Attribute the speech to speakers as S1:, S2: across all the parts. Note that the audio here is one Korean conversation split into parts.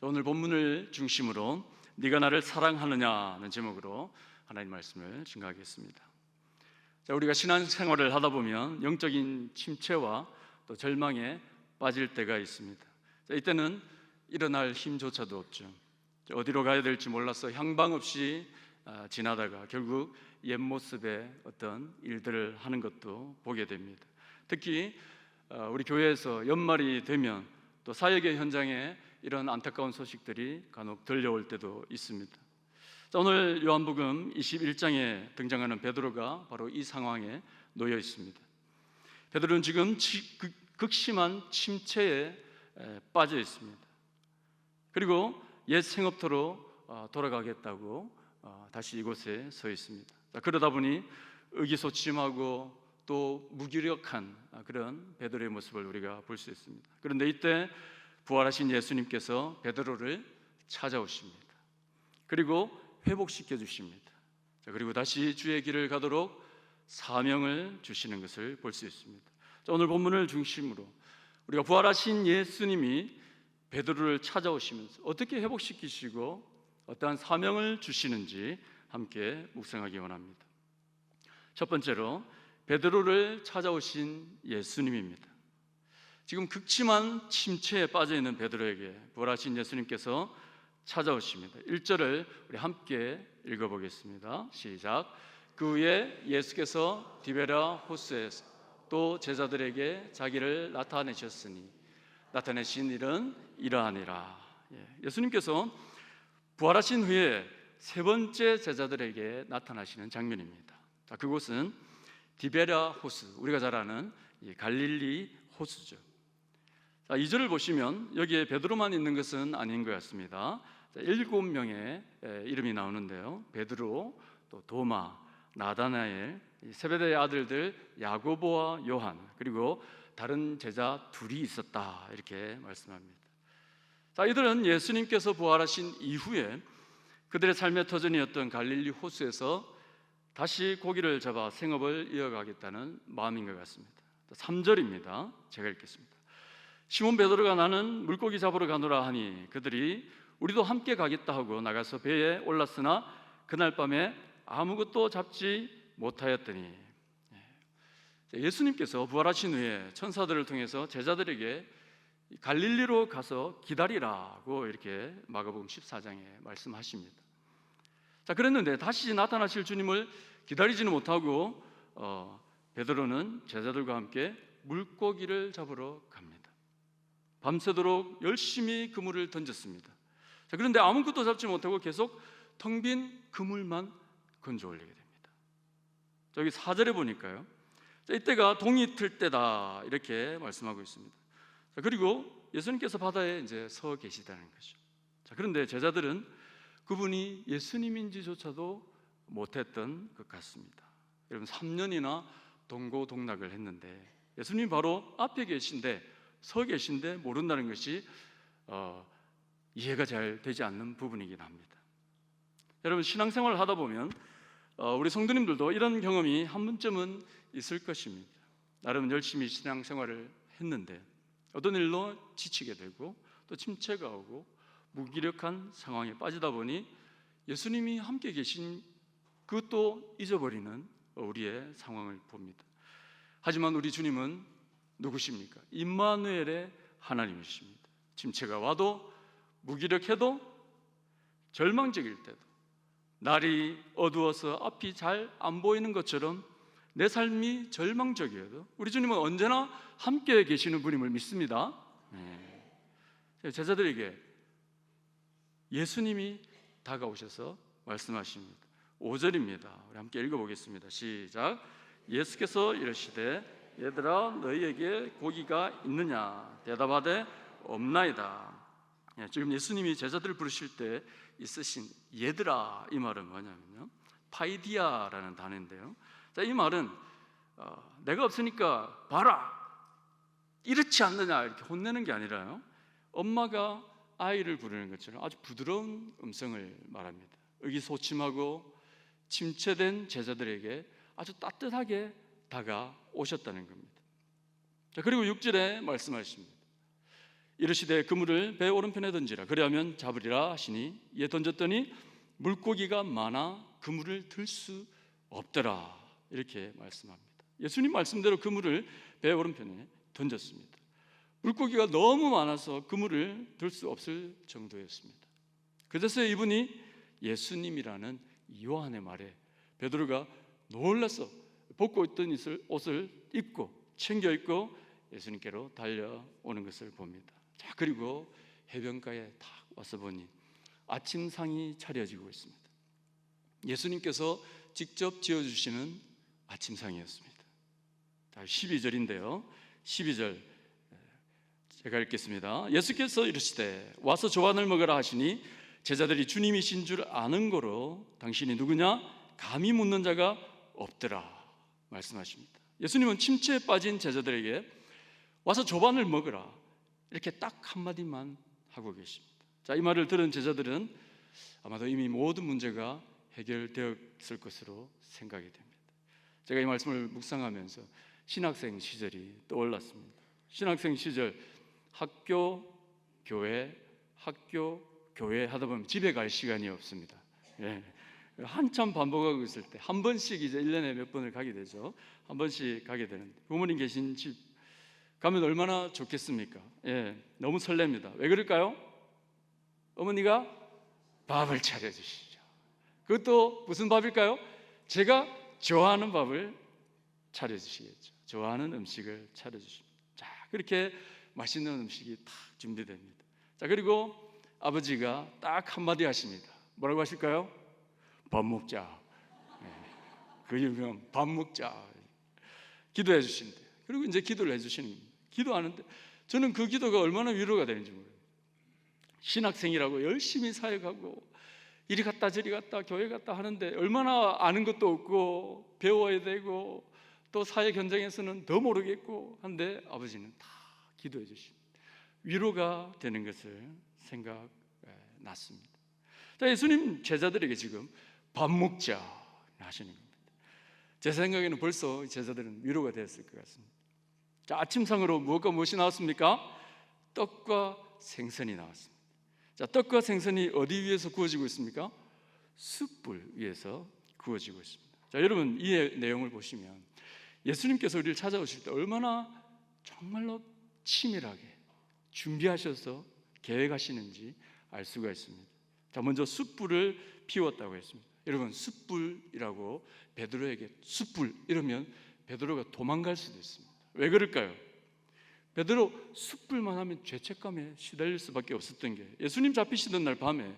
S1: 오늘 본문을 중심으로 네가 나를 사랑하느냐는 제목으로 하나님 말씀을 증거하겠습니다. 우리가 신앙생활을 하다 보면 영적인 침체와 또 절망에 빠질 때가 있습니다. 이때는 일어날 힘조차도 없죠. 어디로 가야 될지 몰라서 향방 없이 지나다가 결국 옛 모습의 어떤 일들을 하는 것도 보게 됩니다. 특히 우리 교회에서 연말이 되면 또 사역의 현장에 이런 안타까운 소식들이 간혹 들려올 때도 있습니다. 오늘 요한복음 21장에 등장하는 베드로가 바로 이 상황에 놓여 있습니다. 베드로는 지금 극심한 침체에 빠져 있습니다. 그리고 옛 생업터로 돌아가겠다고 다시 이곳에 서 있습니다. 그러다 보니 의기소침하고 또 무기력한 그런 베드로의 모습을 우리가 볼 수 있습니다. 그런데 이때 부활하신 예수님께서 베드로를 찾아오십니다. 그리고 회복시켜 주십니다. 그리고 다시 주의 길을 가도록 사명을 주시는 것을 볼 수 있습니다. 오늘 본문을 중심으로 우리가 부활하신 예수님이 베드로를 찾아오시면서 어떻게 회복시키시고 어떠한 사명을 주시는지 함께 묵상하기 원합니다. 첫 번째로 베드로를 찾아오신 예수님입니다. 지금 극심한 침체에 빠져있는 베드로에게 부활하신 예수님께서 찾아오십니다. 1절을 우리 함께 읽어보겠습니다. 시작. 그 후에 예수께서 디베라 호수에서 또 제자들에게 자기를 나타내신 일은 이러하니라. 예수님께서 부활하신 후에 세 번째 제자들에게 나타나시는 장면입니다. 그곳은 디베라 호수, 우리가 잘 아는 갈릴리 호수죠. 2절을 보시면 여기에 베드로만 있는 것은 아닌 것 같습니다. 7명의 이름이 나오는데요. 베드로, 또 도마, 나다나엘, 세베대의 아들들 야고보와 요한, 그리고 다른 제자 둘이 있었다, 이렇게 말씀합니다. 이들은 예수님께서 부활하신 이후에 그들의 삶의 터전이었던 갈릴리 호수에서 다시 고기를 잡아 생업을 이어가겠다는 마음인 것 같습니다. 3절입니다. 제가 읽겠습니다. 시몬 베드로가 나는 물고기 잡으러 가노라 하니 그들이 우리도 함께 가겠다 하고 나가서 배에 올랐으나 그날 밤에 아무것도 잡지 못하였더니, 예수님께서 부활하신 후에 천사들을 통해서 제자들에게 갈릴리로 가서 기다리라고 이렇게 마가복음 14장에 말씀하십니다. 그랬는데 다시 나타나실 주님을 기다리지는 못하고 베드로는 제자들과 함께 물고기를 잡으러 갑니다. 밤새도록 열심히 그물을 던졌습니다. 그런데 아무것도 잡지 못하고 계속 텅 빈 그물만 건져 올리게 됩니다. 여기 4절에 보니까요, 이때가 동이 틀 때다 이렇게 말씀하고 있습니다. 그리고 예수님께서 바다에 이제 서 계시다는 거죠. 그런데 제자들은 그분이 예수님인지조차도 못했던 것 같습니다. 여러분 3년이나 동고동락을 했는데 예수님이 바로 앞에 계신데 서 계신데 모른다는 것이 이해가 잘 되지 않는 부분이긴 합니다. 여러분 신앙생활을 하다 보면 우리 성도님들도 이런 경험이 한 번쯤은 있을 것입니다. 나름 열심히 신앙생활을 했는데 어떤 일로 지치게 되고 또 침체가 오고 무기력한 상황에 빠지다 보니 예수님이 함께 계신 그것도 잊어버리는 우리의 상황을 봅니다. 하지만 우리 주님은 누구십니까? 임마누엘의 하나님이십니다. 침체가 와도 무기력해도 절망적일 때도 날이 어두워서 앞이 잘 안 보이는 것처럼 내 삶이 절망적이어도 우리 주님은 언제나 함께 계시는 분임을 믿습니다. 제자들에게 예수님이 다가오셔서 말씀하십니다. 5절입니다. 우리 함께 읽어보겠습니다. 시작. 예수께서 이르시되 얘들아 너희에게 고기가 있느냐 대답하되 없나이다. 지금 예수님이 제자들을 부르실 때 있으신 얘들아, 이 말은 뭐냐면요, 파이디아라는 단어인데요, 이 말은 내가 없으니까 봐라 이렇지 않느냐 이렇게 혼내는 게 아니라요, 엄마가 아이를 부르는 것처럼 아주 부드러운 음성을 말합니다. 의기소침하고 침체된 제자들에게 아주 따뜻하게 다가오셨다는 겁니다. 그리고 6절에 말씀하십니다. 이르시되 그물을 배 오른편에 던지라 그리하면 잡으리라 하시니 이에 던졌더니 물고기가 많아 그물을 들 수 없더라. 이렇게 말씀합니다. 예수님 말씀대로 그물을 배 오른편에 던졌습니다. 물고기가 너무 많아서 그물을 들 수 없을 정도였습니다. 그래서 이분이 예수님이라는 요한의 말에 베드로가 놀라서 벗고 있던 옷을 입고 챙겨 입고 예수님께로 달려오는 것을 봅니다. 자, 그리고 해변가에 딱 와서 보니 아침상이 차려지고 있습니다. 예수님께서 직접 지어주시는 아침상이었습니다. 12절인데요 12절 제가 읽겠습니다. 예수께서 이르시되 와서 조반을 먹으라 하시니 제자들이 주님이신 줄 아는 거로 당신이 누구냐 감히 묻는 자가 없더라 말씀하십니다. 예수님은 침체에 빠진 제자들에게 와서 조반을 먹으라 이렇게 딱 한마디만 하고 계십니다. 자, 이 말을 들은 제자들은 아마도 이미 모든 문제가 해결되었을 것으로 생각이 됩니다. 제가 이 말씀을 묵상하면서 신학생 시절이 떠올랐습니다. 신학생 시절 학교, 교회 하다 보면 집에 갈 시간이 없습니다. 예. 한참 반복하고 있을 때 한 번씩 이제 1년에 몇 번을 가게 되죠. 한 번씩 가게 되는데 부모님 계신 집 가면 얼마나 좋겠습니까? 예, 너무 설렙니다. 왜 그럴까요? 어머니가 밥을 차려주시죠. 그것도 무슨 밥일까요? 제가 좋아하는 밥을 차려주시겠죠. 좋아하는 음식을 차려주십니다. 자, 그렇게 맛있는 음식이 딱 준비됩니다. 자, 그리고 아버지가 딱 한마디 하십니다. 뭐라고 하실까요? 밥 먹자. 네, 그 유명 밥 먹자. 기도해 주신대요. 그리고 이제 기도를 해주시는 겁니다. 기도하는데 저는 그 기도가 얼마나 위로가 되는지 모르겠어요. 신학생이라고 열심히 사역하고 이리 갔다 저리 갔다 교회 갔다 하는데 얼마나 아는 것도 없고 배워야 되고 또 사역 현장에서는 더 모르겠고 한데 아버지는 다 기도해 주십니다. 위로가 되는 것을 생각났습니다. 자, 예수님 제자들에게 지금 밥 먹자 하시는 겁니다. 제 생각에는 벌써 제자들은 위로가 되었을 것 같습니다. 자, 아침상으로 무엇이 나왔습니까? 떡과 생선이 나왔습니다. 자, 떡과 생선이 어디 위에서 구워지고 있습니까? 숯불 위에서 구워지고 있습니다. 자, 여러분 이 내용을 보시면 예수님께서 우리를 찾아오실 때 얼마나 정말로 치밀하게 준비하셔서 계획하시는지 알 수가 있습니다. 자, 먼저 숯불을 피웠다고 했습니다. 여러분 숯불이라고 베드로에게 숯불 이러면 베드로가 도망갈 수도 있습니다. 왜 그럴까요? 베드로 숯불만 하면 죄책감에 시달릴 수밖에 없었던 게 예수님 잡히시던 날 밤에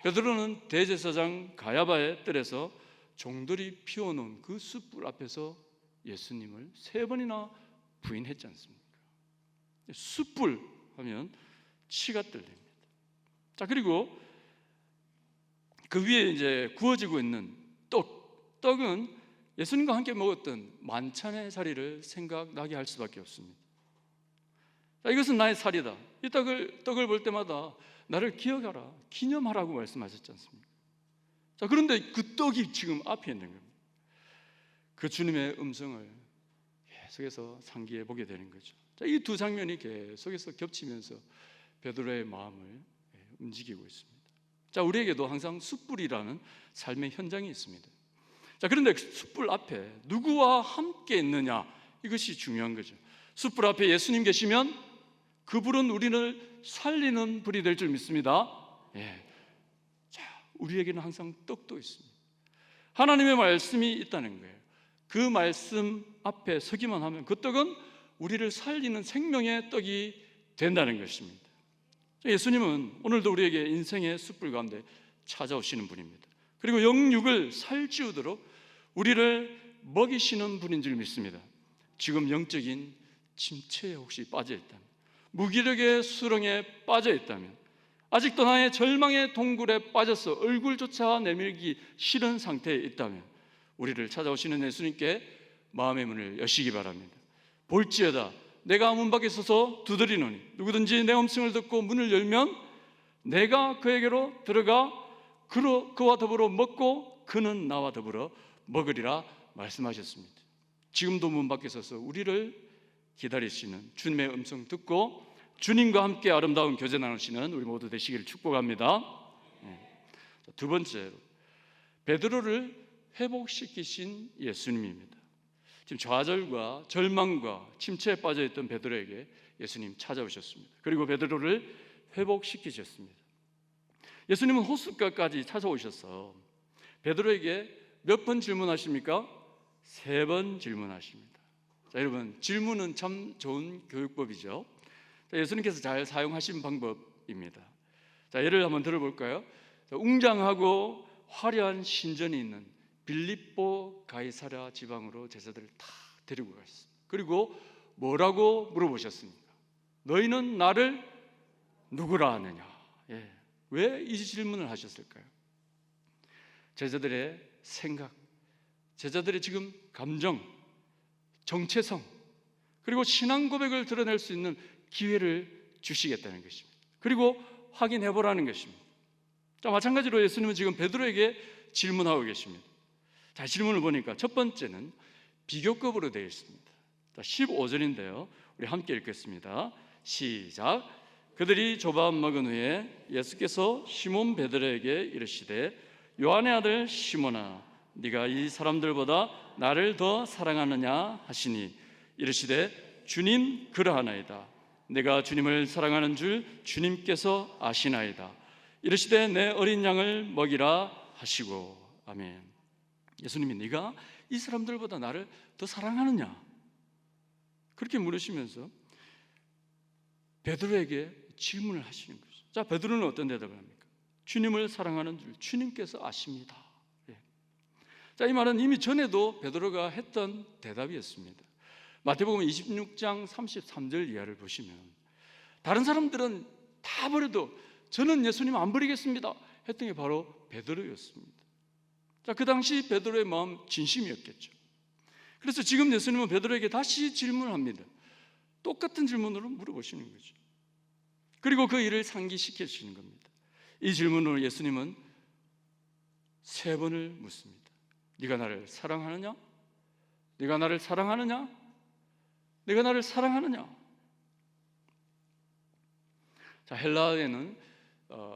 S1: 베드로는 대제사장 가야바의 뜰에서 종들이 피워놓은 그 숯불 앞에서 예수님을 3번이나 부인했지 않습니까? 숯불 하면 치가 떨립니다. 자, 그리고 그 위에 이제 구워지고 있는 떡은 예수님과 함께 먹었던 만찬의 자리를 생각나게 할 수밖에 없습니다. 자, 이것은 나의 살이다. 이 떡을 볼 때마다 나를 기억하라, 기념하라고 말씀하셨지 않습니까? 자, 그런데 그 떡이 지금 앞에 있는 겁니다. 그 주님의 음성을 계속해서 상기해 보게 되는 거죠. 자, 이 두 장면이 계속해서 겹치면서 베드로의 마음을 움직이고 있습니다. 자, 우리에게도 항상 숯불이라는 삶의 현장이 있습니다. 자, 그런데 숯불 앞에 누구와 함께 있느냐, 이것이 중요한 거죠. 숯불 앞에 예수님 계시면 그 불은 우리를 살리는 불이 될 줄 믿습니다. 예. 자, 우리에게는 항상 떡도 있습니다. 하나님의 말씀이 있다는 거예요. 그 말씀 앞에 서기만 하면 그 떡은 우리를 살리는 생명의 떡이 된다는 것입니다. 예수님은 오늘도 우리에게 인생의 숯불 가운데 찾아오시는 분입니다. 그리고 영육을 살찌우도록 우리를 먹이시는 분인 줄 믿습니다. 지금 영적인 침체에 혹시 빠져 있다면, 무기력의 수렁에 빠져 있다면, 아직도 나의 절망의 동굴에 빠져서 얼굴조차 내밀기 싫은 상태에 있다면 우리를 찾아오시는 예수님께 마음의 문을 여시기 바랍니다. 볼지어다 내가 문 밖에 서서 두드리노니 누구든지 내 음성을 듣고 문을 열면 내가 그에게로 들어가 그와 더불어 먹고 그는 나와 더불어 먹으리라 말씀하셨습니다. 지금도 문 밖에 서서 우리를 기다리시는 주님의 음성 듣고 주님과 함께 아름다운 교제 나누시는 우리 모두 되시기를 축복합니다. 두 번째로 베드로를 회복시키신 예수님입니다. 지금 좌절과 절망과 침체에 빠져있던 베드로에게 예수님 찾아오셨습니다. 그리고 베드로를 회복시키셨습니다. 예수님은 호숫가까지 찾아오셔서 베드로에게 몇 번 질문하십니까? 3번 질문하십니다. 자, 여러분, 질문은 참 좋은 교육법이죠. 자, 예수님께서 잘 사용하신 방법입니다. 자, 예를 한번 들어볼까요? 자, 웅장하고 화려한 신전이 있는 빌립보 가이사랴 지방으로 제자들을 다 데리고 가셨습니다. 그리고 뭐라고 물어보셨습니까? 너희는 나를 누구라 하느냐? 왜 이 질문을 하셨을까요? 제자들의 생각, 제자들의 지금 감정, 정체성, 그리고 신앙 고백을 드러낼 수 있는 기회를 주시겠다는 것입니다. 그리고 확인해 보라는 것입니다. 자, 마찬가지로 예수님은 지금 베드로에게 질문하고 계십니다. 자, 질문을 보니까 첫 번째는 비교급으로 되어 있습니다. 자, 15절인데요. 우리 함께 읽겠습니다. 시작. 그들이 조밥 먹은 후에 예수께서 시몬 베드로에게 이르시되 요한의 아들 시몬아 네가 이 사람들보다 나를 더 사랑하느냐 하시니 이르시되 주님 그러하나이다. 내가 주님을 사랑하는 줄 주님께서 아시나이다. 이르시되 내 어린 양을 먹이라 하시고. 아멘. 예수님이 네가 이 사람들보다 나를 더 사랑하느냐 그렇게 물으시면서 베드로에게 질문을 하시는 거죠. 자, 베드로는 어떤 대답을 합니까? 주님을 사랑하는 줄 주님께서 아십니다. 자, 이 말은 이미 전에도 베드로가 했던 대답이었습니다. 마태복음 26장 33절 이하를 보시면 다른 사람들은 다 버려도 저는 예수님 안 버리겠습니다 했던 게 바로 베드로였습니다. 자, 그 당시 베드로의 마음 진심이었겠죠. 그래서 지금 예수님은 베드로에게 다시 질문을 합니다. 똑같은 질문으로 물어보시는 거죠. 그리고 그 일을 상기시키시는 겁니다. 이 질문으로 예수님은 3번을 묻습니다. 네가 나를 사랑하느냐? 네가 나를 사랑하느냐? 네가 나를 사랑하느냐? 자, 헬라어에는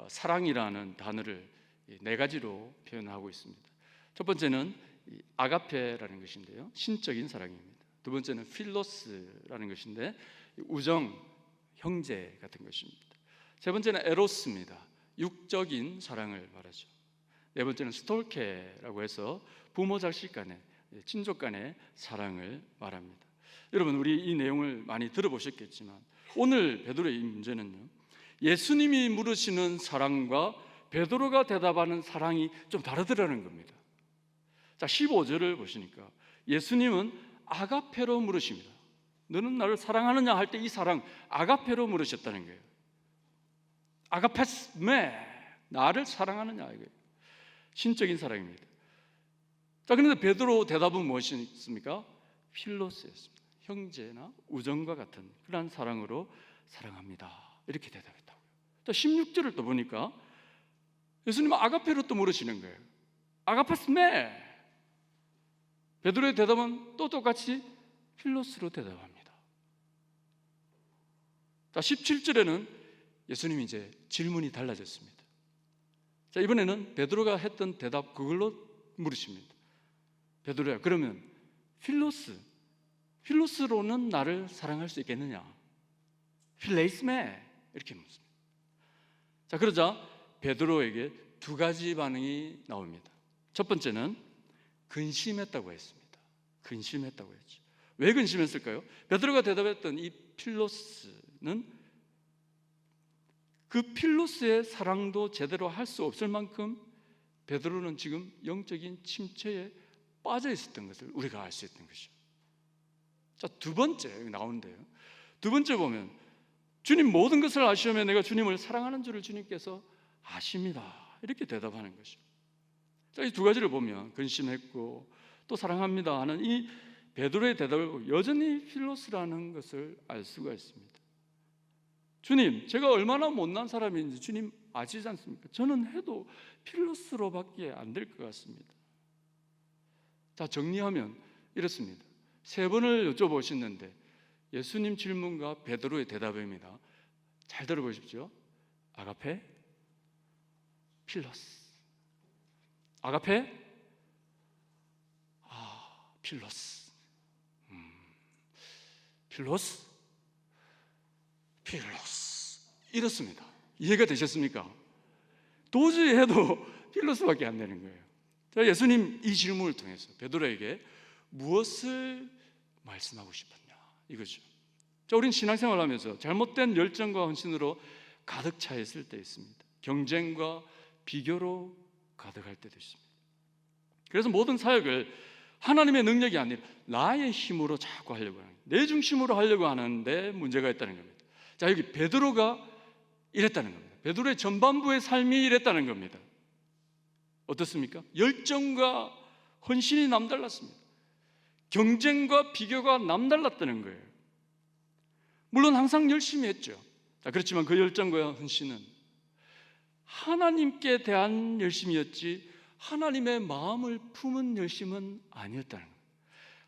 S1: 사랑이라는 단어를 4가지로 표현하고 있습니다. 첫 번째는 아가페라는 것인데요, 신적인 사랑입니다. 두 번째는 필로스라는 것인데 우정, 형제 같은 것입니다. 세 번째는 에로스입니다. 육적인 사랑을 말하죠. 네 번째는 스톨케라고 해서 부모 자식 간의, 친족 간의 사랑을 말합니다. 여러분, 우리 이 내용을 많이 들어보셨겠지만 오늘 베드로의 이 문제는요, 예수님이 물으시는 사랑과 베드로가 대답하는 사랑이 좀 다르더라는 겁니다. 자, 15절을 보시니까 예수님은 아가페로 물으십니다. 너는 나를 사랑하느냐 할 때 이 사랑 아가페로 물으셨다는 거예요. 아가페스메, 나를 사랑하느냐, 이거예요. 신적인 사랑입니다. 자, 그런데 베드로 대답은 무엇이었습니까? 필로스였습니다. 형제나 우정과 같은 그런 사랑으로 사랑합니다, 이렇게 대답했다고요. 또 16절을 또 보니까 예수님은 아가페로 또 물으시는 거예요. 아가페스메. 베드로의 대답은 또 똑같이 필로스로 대답합니다. 자, 17절에는 예수님이 이제 질문이 달라졌습니다. 자, 이번에는 베드로가 했던 대답 그걸로 물으십니다. 베드로야, 그러면 필로스로는 나를 사랑할 수 있겠느냐? 필레이스메, 이렇게 묻습니다. 자, 그러자 베드로에게 2가지 반응이 나옵니다. 첫 번째는 근심했다고 했습니다. 근심했다고 했죠. 왜 근심했을까요? 베드로가 대답했던 이 필로스는 그 필로스의 사랑도 제대로 할 수 없을 만큼 베드로는 지금 영적인 침체에 빠져 있었던 것을 우리가 알 수 있던 것이죠. 자, 2번째 여기 나오는데요, 2번째 보면 주님 모든 것을 아시오며 내가 주님을 사랑하는 줄을 주님께서 아십니다, 이렇게 대답하는 것이죠. 자, 이 2가지를 보면 근심했고 또 사랑합니다 하는 이 베드로의 대답을 보고 여전히 필로스라는 것을 알 수가 있습니다. 주님, 제가 얼마나 못난 사람인지 주님 아시지 않습니까? 저는 해도 필로스로밖에 안 될 것 같습니다. 자, 정리하면 이렇습니다. 3번을 여쭤보셨는데 예수님 질문과 베드로의 대답입니다. 잘 들어보십시오. 아가페, 필로스. 아가페, 필로스. 필로스, 필로스. 이렇습니다. 이해가 되셨습니까? 도저히 해도 필로스밖에 안 되는 거예요. 자, 예수님 이 질문을 통해서 베드로에게 무엇을 말씀하고 싶었냐 이거죠. 자, 우린 신앙생활을 하면서 잘못된 열정과 헌신으로 가득 차 있을 때 있습니다. 경쟁과 비교로 가득할 때도 있습니다. 그래서 모든 사역을 하나님의 능력이 아니라 나의 힘으로 자꾸 하려고 하는, 내 중심으로 하려고 하는데 문제가 있다는 겁니다. 자, 여기 베드로가 이랬다는 겁니다. 베드로의 전반부의 삶이 이랬다는 겁니다. 어떻습니까? 열정과 헌신이 남달랐습니다. 경쟁과 비교가 남달랐다는 거예요. 물론 항상 열심히 했죠. 자, 그렇지만 그 열정과 헌신은 하나님께 대한 열심이었지 하나님의 마음을 품은 열심은 아니었다는 거예요.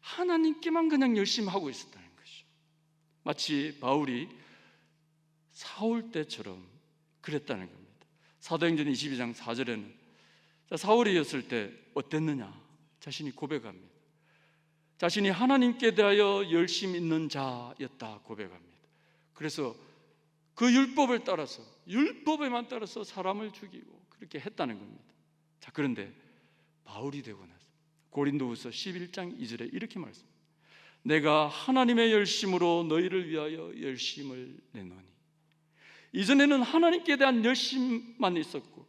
S1: 하나님께만 그냥 열심히 하고 있었다는 것이죠. 마치 바울이 사울 때처럼 그랬다는 겁니다. 사도행전 22장 4절에는 사울이었을 때 어땠느냐 자신이 고백합니다. 자신이 하나님께 대하여 열심 있는 자였다 고백합니다. 그래서 그 율법을 따라서, 율법에만 따라서 사람을 죽이고 그렇게 했다는 겁니다. 자, 그런데 바울이 되고 나서 고린도후서 11장 2절에 이렇게 말씀합니다. 내가 하나님의 열심으로 너희를 위하여 열심을 내노니. 이전에는 하나님께 대한 열심만 있었고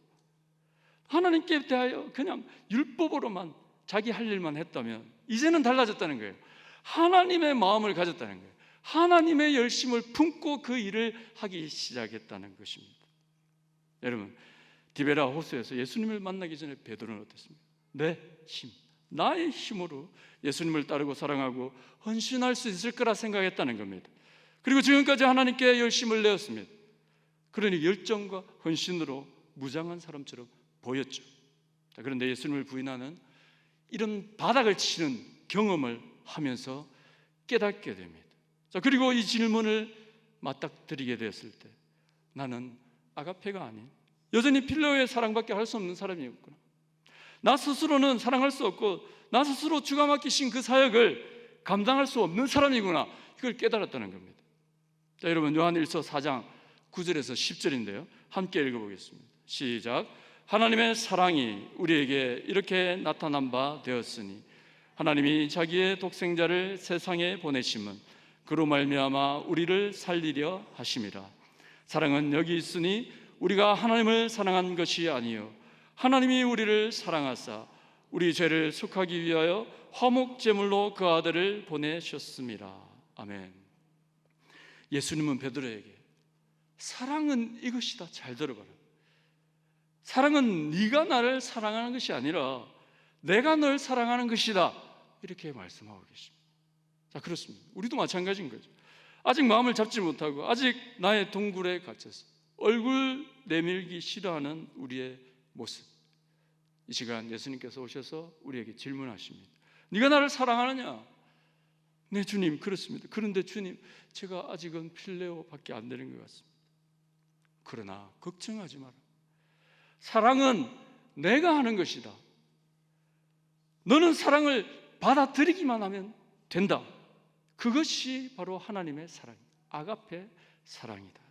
S1: 하나님께 대하여 그냥 율법으로만 자기 할 일만 했다면 이제는 달라졌다는 거예요. 하나님의 마음을 가졌다는 거예요. 하나님의 열심을 품고 그 일을 하기 시작했다는 것입니다. 여러분, 디베라 호수에서 예수님을 만나기 전에 베드로는 어땠습니까? 내 힘, 나의 힘으로 예수님을 따르고 사랑하고 헌신할 수 있을 거라 생각했다는 겁니다. 그리고 지금까지 하나님께 열심을 내었습니다. 그러니 열정과 헌신으로 무장한 사람처럼 보였죠. 그런데 예수님을 부인하는 이런 바닥을 치는 경험을 하면서 깨닫게 됩니다. 자, 그리고 이 질문을 맞닥뜨리게 되었을 때 나는 아가페가 아닌 여전히 필로의 사랑밖에 할 수 없는 사람이었구나. 나 스스로는 사랑할 수 없고 나 스스로 주가 맡기신 그 사역을 감당할 수 없는 사람이구나. 이걸 깨달았다는 겁니다. 자, 여러분 요한일서 4장 9절에서 10절인데요. 함께 읽어보겠습니다. 시작. 하나님의 사랑이 우리에게 이렇게 나타난 바 되었으니 하나님이 자기의 독생자를 세상에 보내심은 그로 말미암아 우리를 살리려 하심이라. 사랑은 여기 있으니 우리가 하나님을 사랑한 것이 아니요 하나님이 우리를 사랑하사 우리 죄를 속하기 위하여 화목 제물로 그 아들을 보내셨습니다. 아멘. 예수님은 베드로에게 사랑은 이것이다. 잘 들어봐라. 사랑은 네가 나를 사랑하는 것이 아니라 내가 널 사랑하는 것이다. 이렇게 말씀하고 계십니다. 자, 그렇습니다. 우리도 마찬가지인 거죠. 아직 마음을 잡지 못하고 아직 나의 동굴에 갇혀서 얼굴 내밀기 싫어하는 우리의 모습. 이 시간 예수님께서 오셔서 우리에게 질문하십니다. 네가 나를 사랑하느냐? 네, 주님, 그렇습니다. 그런데 주님, 제가 아직은 필레오밖에 안 되는 것 같습니다. 그러나 걱정하지 마라. 사랑은 내가 하는 것이다. 너는 사랑을 받아들이기만 하면 된다. 그것이 바로 하나님의 사랑, 아가페 사랑이다.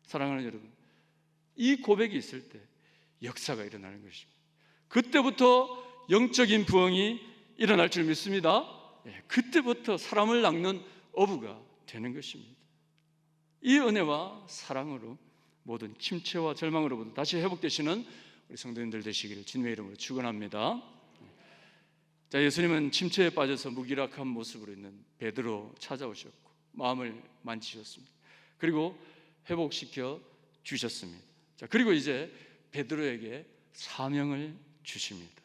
S1: 사랑하는 여러분, 이 고백이 있을 때 역사가 일어나는 것입니다. 그때부터 영적인 부흥이 일어날 줄 믿습니다. 그때부터 사람을 낚는 어부가 되는 것입니다. 이 은혜와 사랑으로 모든 침체와 절망으로부터 다시 회복되시는 우리 성도님들 되시기를 주님의 이름으로 축원합니다. 자, 예수님은 침체에 빠져서 무기력한 모습으로 있는 베드로 찾아오셨고 마음을 만지셨습니다. 그리고 회복시켜 주셨습니다. 자, 그리고 이제 베드로에게 사명을 주십니다.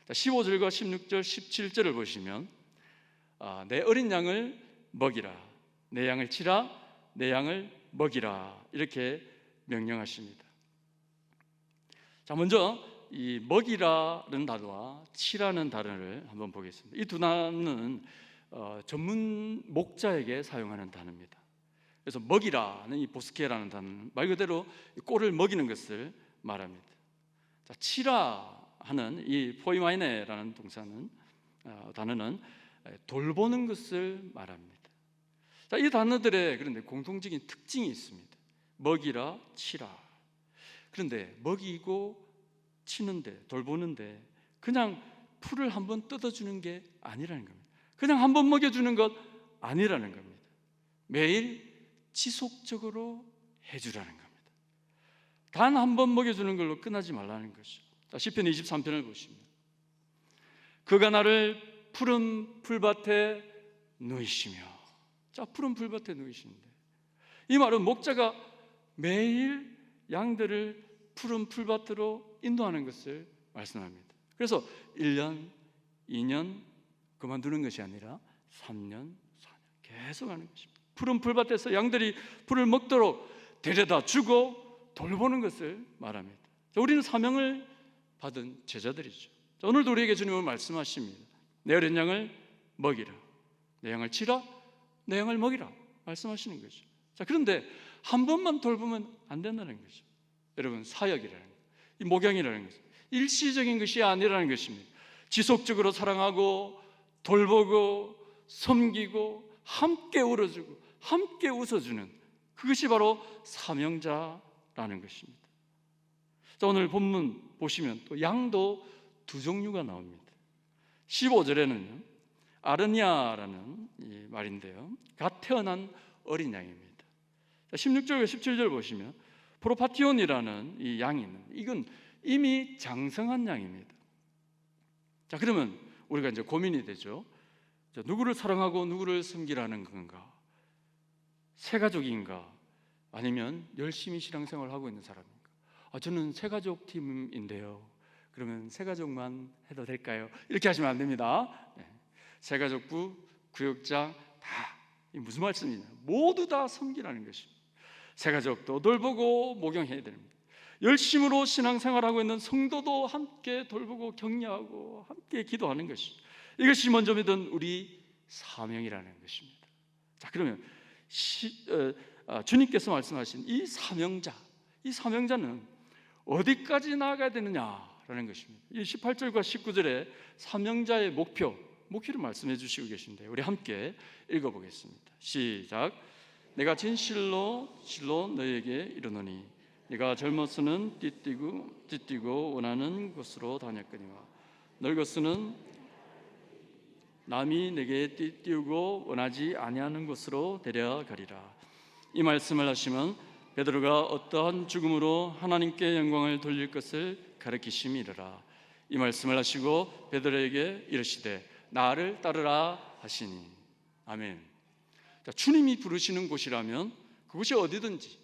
S1: 자, 15절과 16절, 17절을 보시면 내 어린 양을 먹이라, 내 양을 치라, 내 양을 먹이라 이렇게 명령하십니다. 자, 먼저 이 먹이라는 단어와 치라는 단어를 한번 보겠습니다. 이 두 단어는 전문 목자에게 사용하는 단어입니다. 그래서 먹이라는 이 보스케라는 단어는 말 그대로 꼴을 먹이는 것을 말합니다. 자, 치라 하는 이 포이마이네라는 단어는 돌보는 것을 말합니다. 자, 이 단어들의 그런데 공통적인 특징이 있습니다. 먹이라, 치라. 그런데 먹이고 치는데, 돌보는데 그냥 풀을 한번 뜯어주는 게 아니라는 겁니다. 그냥 한번 먹여주는 것 아니라는 겁니다. 매일 지속적으로 해주라는 겁니다. 단 한 번 먹여주는 걸로 끝나지 말라는 것이죠. 시편 23편을 보시면 그가 나를 푸른 풀밭에 누이시며, 자, 푸른 풀밭에 누이시는데 이 말은 목자가 매일 양들을 푸른 풀밭으로 인도하는 것을 말씀합니다. 그래서 1년, 2년 그만두는 것이 아니라 3년, 4년 계속 하는 것입니다. 푸른 풀밭에서 양들이 풀을 먹도록 데려다 주고 돌보는 것을 말합니다. 우리는 사명을 받은 제자들이죠. 오늘도 우리에게 주님은 말씀하십니다. 내 어린 양을 먹이라, 내 양을 치라, 내 양을 먹이라 말씀하시는 거죠. 자, 그런데 한 번만 돌보면 안 된다는 거죠. 여러분, 사역이라는 것, 이 목양이라는 것은 일시적인 것이 아니라는 것입니다. 지속적으로 사랑하고 돌보고 섬기고 함께 울어주고 함께 웃어주는 그것이 바로 사명자라는 것입니다. 자, 오늘 본문 보시면 또 양도 두 종류가 나옵니다. 15절에는요 아르니아라는 이 말인데요, 갓 태어난 어린 양입니다. 16절과 17절 보시면 프로파티온이라는 이 양이 있는데 이건 이미 장성한 양입니다. 자, 그러면 우리가 이제 고민이 되죠. 자, 누구를 사랑하고 누구를 섬기라는 건가? 새가족인가? 아니면 열심히 신앙생활을 하고 있는 사람인가? 저는 새가족 팀인데요. 그러면 새가족만 해도 될까요? 이렇게 하시면 안 됩니다. 새가족부, 구역장 다 무슨 말씀이냐? 모두 다 섬기라는 것입니다. 새가족도 돌보고 목양해야 됩니다. 열심으로 신앙생활하고 있는 성도도 함께 돌보고 격려하고 함께 기도하는 것이, 이것이 먼저 믿은 우리 사명이라는 것입니다. 자, 그러면 주님께서 말씀하신 이 사명자는 어디까지 나아가야 되느냐라는 것입니다. 이 18절과 19절에 사명자의 목표를 말씀해 주시고 계신데 우리 함께 읽어보겠습니다. 시작. 내가 진실로 너에게 이르노니 네가 젊어서는 띠뛰고 원하는 곳으로 다녔거니와 늙어서는 남이 내게 띠뛰고 원하지 아니하는 곳으로 데려가리라. 이 말씀을 하시면 베드로가 어떠한 죽음으로 하나님께 영광을 돌릴 것을 가르치심이라. 이 말씀을 하시고 베드로에게 이르시되 나를 따르라 하시니. 아멘. 자, 주님이 부르시는 곳이라면 그곳이 어디든지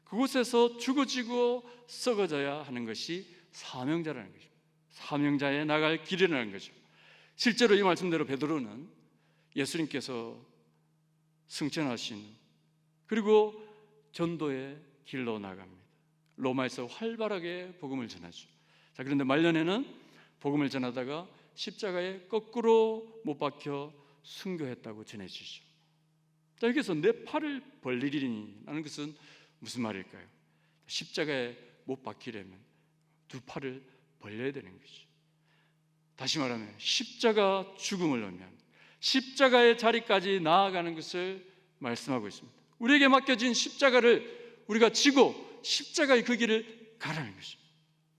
S1: 그곳에서 죽어지고 썩어져야 하는 것이 사명자라는 것입니다. 사명자에 나갈 길이라는 거죠. 실제로 이 말씀대로 베드로는 예수님께서 승천하신 그리고 전도의 길로 나갑니다. 로마에서 활발하게 복음을 전하죠. 자, 그런데 말년에는 복음을 전하다가 십자가에 거꾸로 못 박혀 순교했다고 전해지죠. 자, 여기서 내 팔을 벌리리니 라는 것은 무슨 말일까요? 십자가에 못 박히려면 두 팔을 벌려야 되는 것이죠. 다시 말하면 십자가 죽음을 의미합니다. 십자가의 자리까지 나아가는 것을 말씀하고 있습니다. 우리에게 맡겨진 십자가를 우리가 지고 십자가의 그 길을 가라는 것입니다.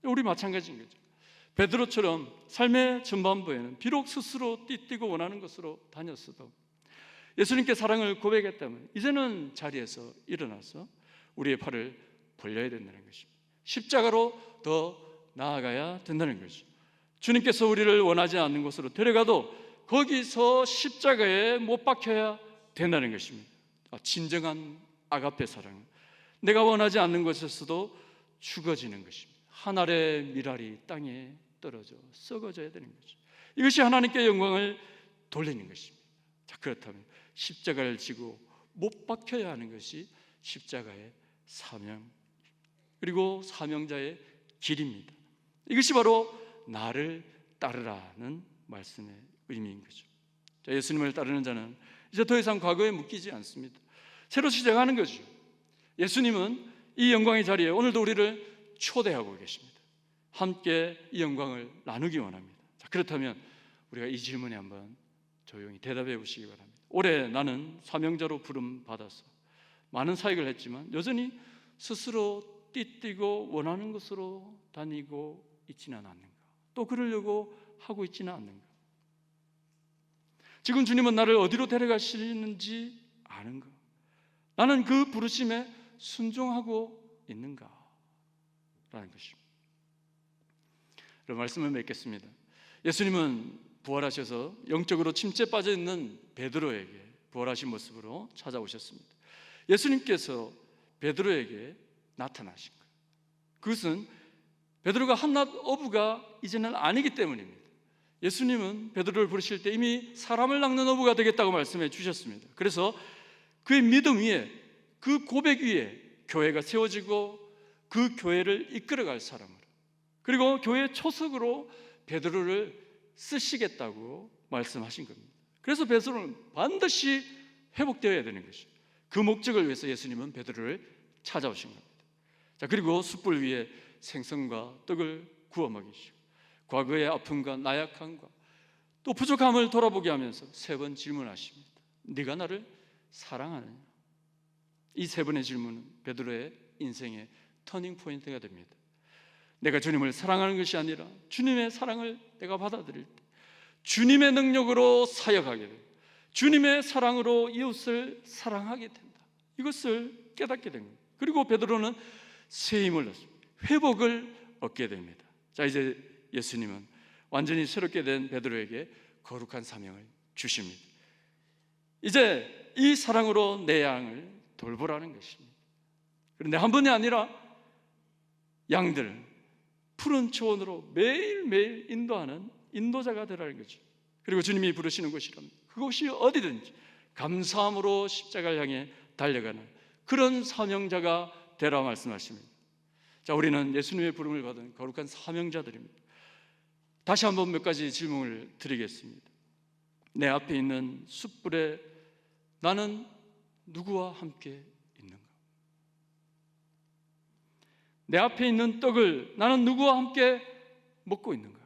S1: 우리 마찬가지인 거죠. 베드로처럼 삶의 전반부에는 비록 스스로 띠뛰고 원하는 것으로 다녔어도 예수님께 사랑을 고백했다면 이제는 자리에서 일어나서 우리의 팔을 벌려야 된다는 것입니다. 십자가로 더 나아가야 된다는 거죠. 주님께서 우리를 원하지 않는 곳으로 데려가도 거기서 십자가에 못 박혀야 된다는 것입니다. 진정한 아가페 사랑은 내가 원하지 않는 곳에서도 죽어지는 것입니다. 한 알의 밀알이 땅에 떨어져 썩어져야 되는 거죠. 이것이 하나님께 영광을 돌리는 것입니다. 자, 그렇다면 십자가를 지고 못 박혀야 하는 것이 십자가의 사명 그리고 사명자의 길입니다. 이것이 바로 나를 따르라는 말씀의 의미인 거죠. 자, 예수님을 따르는 자는 이제 더 이상 과거에 묶이지 않습니다. 새로 시작하는 거죠. 예수님은 이 영광의 자리에 오늘도 우리를 초대하고 계십니다. 함께 이 영광을 나누기 원합니다. 자, 그렇다면 우리가 이 질문에 한번 조용히 대답해 보시기 바랍니다. 올해 나는 사명자로 부름 받아서 많은 사역을 했지만 여전히 스스로 띠뛰고 원하는 것으로 다니고 있지는 않는가? 또 그러려고 하고 있지는 않는가? 지금 주님은 나를 어디로 데려가시는지 아는가? 나는 그 부르심에 순종하고 있는가? 라는 것입니다. 그런 말씀을 맺겠습니다. 예수님은 부활하셔서 영적으로 침체에 빠져 있는 베드로에게 부활하신 모습으로 찾아오셨습니다. 예수님께서 베드로에게 나타나신 거예요. 그것은 베드로가 한낱 어부가 이제는 아니기 때문입니다. 예수님은 베드로를 부르실 때 이미 사람을 낚는 어부가 되겠다고 말씀해 주셨습니다. 그래서 그의 믿음 위에, 그 고백 위에 교회가 세워지고 그 교회를 이끌어갈 사람으로, 그리고 교회의 초석으로 베드로를 쓰시겠다고 말씀하신 겁니다. 그래서 베드로는 반드시 회복되어야 되는 것이죠. 그 목적을 위해서 예수님은 베드로를 찾아오신 겁니다. 자, 그리고 숯불 위에 생선과 떡을 구워 먹이시고 과거의 아픔과 나약함과 또 부족함을 돌아보게 하면서 3번 질문하십니다. 네가 나를 사랑하느냐? 이 3번의 질문은 베드로의 인생의 터닝 포인트가 됩니다. 내가 주님을 사랑하는 것이 아니라 주님의 사랑을 내가 받아들일 때 주님의 능력으로 사역하게 됩니다. 주님의 사랑으로 이웃을 사랑하게 된다. 이것을 깨닫게 된 겁니다. 그리고 베드로는 새 힘을 얻습니다. 회복을 얻게 됩니다. 자, 이제 예수님은 완전히 새롭게 된 베드로에게 거룩한 사명을 주십니다. 이제 이 사랑으로 내 양을 돌보라는 것입니다. 그런데 한 번이 아니라 양들 푸른 초원으로 매일매일 인도하는 인도자가 되라는 거죠. 그리고 주님이 부르시는 곳이랍니다. 그곳이 어디든지 감사함으로 십자가를 향해 달려가는 그런 사명자가 되라 말씀하십니다. 자, 우리는 예수님의 부름을 받은 거룩한 사명자들입니다. 다시 한번 몇 가지 질문을 드리겠습니다. 내 앞에 있는 숯불에 나는 누구와 함께 있는가? 내 앞에 있는 떡을 나는 누구와 함께 먹고 있는가?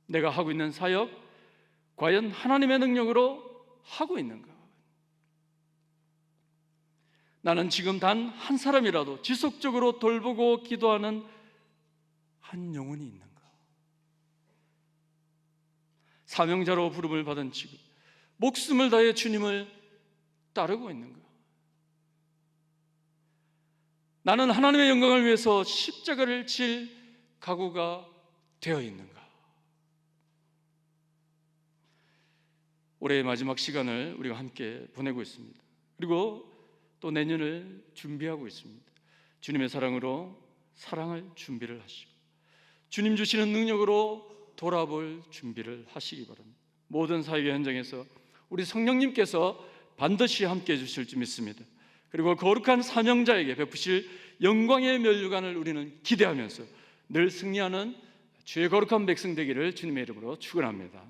S1: 내가 하고 있는 사역, 과연 하나님의 능력으로 하고 있는가? 나는 지금 단 한 사람이라도 지속적으로 돌보고 기도하는 한 영혼이 있는가? 사명자로 부름을 받은 지금 목숨을 다해 주님을 따르고 있는가? 나는 하나님의 영광을 위해서 십자가를 질 각오가 되어 있는가? 올해의 마지막 시간을 우리가 함께 보내고 있습니다. 그리고 또 내년을 준비하고 있습니다. 주님의 사랑으로 사랑할 준비를 하시고 주님 주시는 능력으로 돌아볼 준비를 하시기 바랍니다. 모든 사역의 현장에서 우리 성령님께서 반드시 함께해 주실 줄 믿습니다. 그리고 거룩한 사명자에게 베푸실 영광의 면류관을 우리는 기대하면서 늘 승리하는 주의 거룩한 백성 되기를 주님의 이름으로 축원합니다.